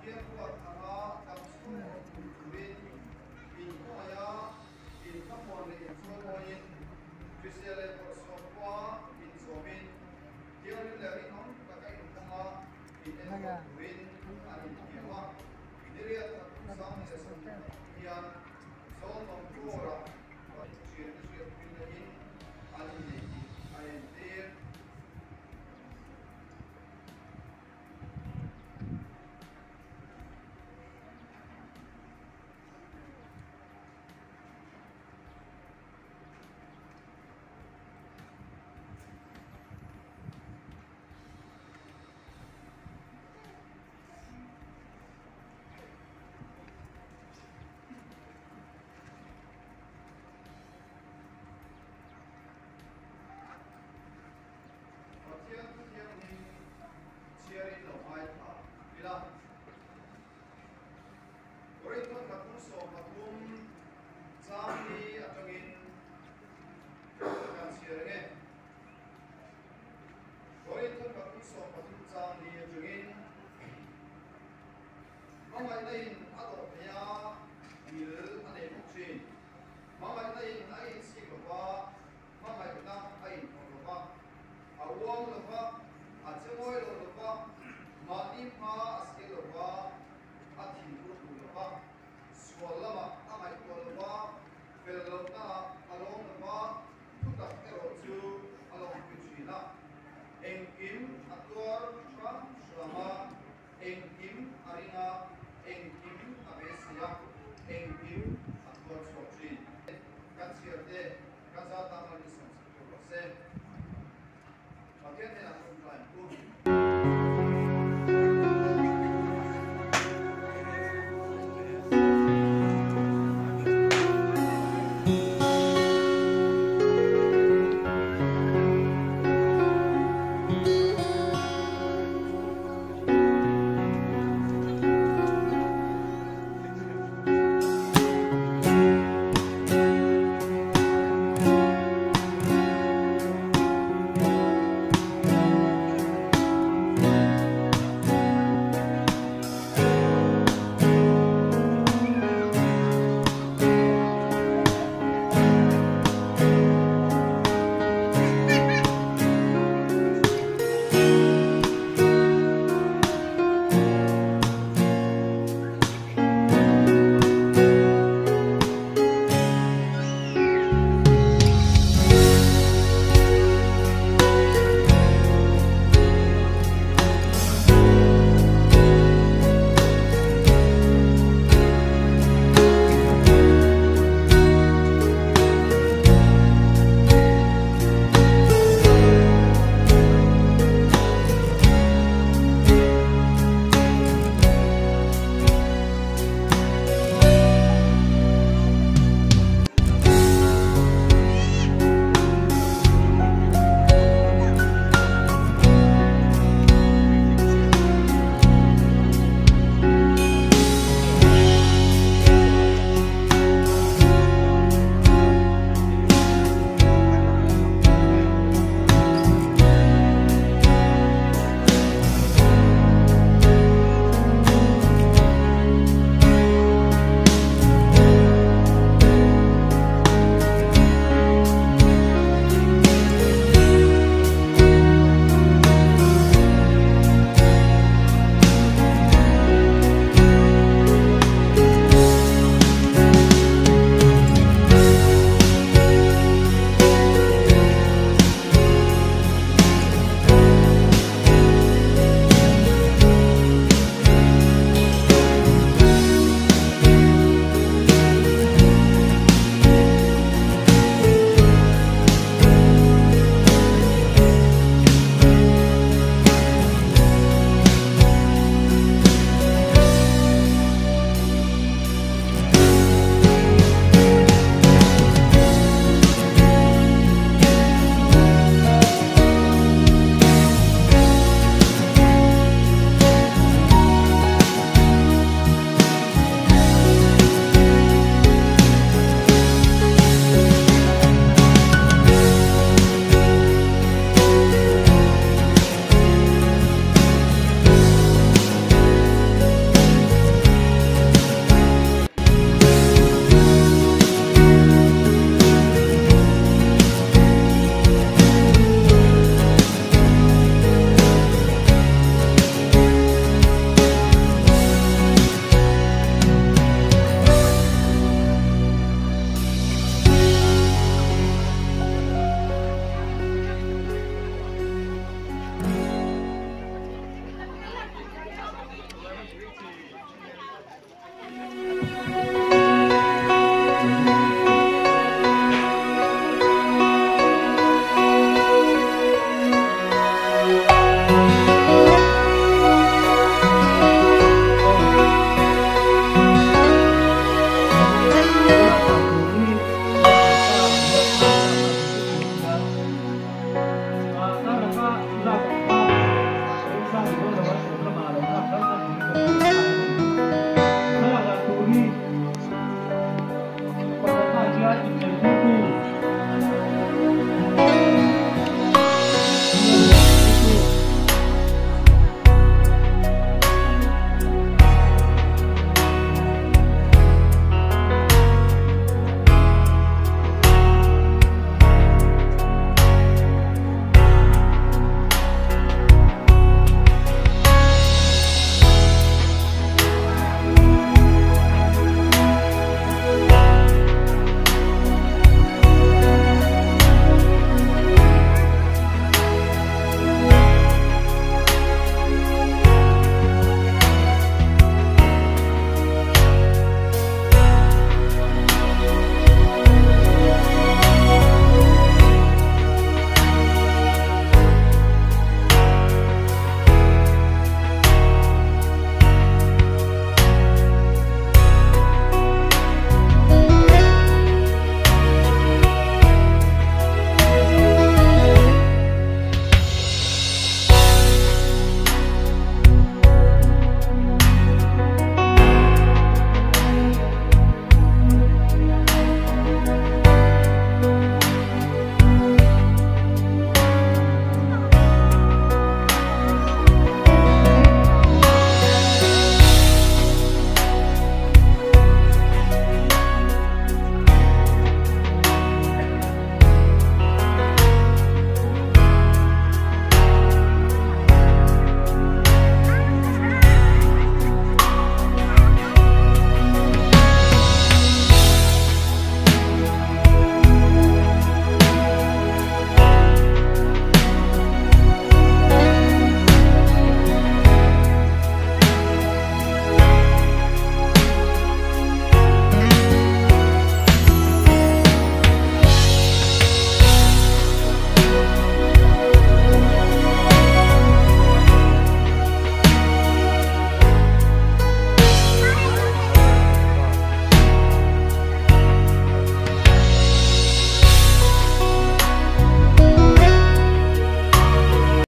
Pathian buat ama kapsu bin bin koya bin kapon le somoin Christian buat sopa bin somin dia ni lagi non pakai nama bin bin ani dia diri atau sama sesuatu yang soal membuat cerita bin ini ani ini ayat Sharing the white part. Bila orang itu katung so katung sambil atangin kan sharing. Orang itu katung so katung sambil atangin. Mamai lain atau dia mil ane muksin. Mamai lain lain si lepas. Mamai kita lain lepas. Awam lepas. Ajemoy lepas, mani pa askil lepas, atin guru lepas, swalama amai lepas, belota along lepas, tutak eroju along kucina, engkim atur tram selama, engkim arina, engkim abesia, engkim atur sokrin. Kan siapa? Kan sahaja tangan di sana. Proses. Bagian yang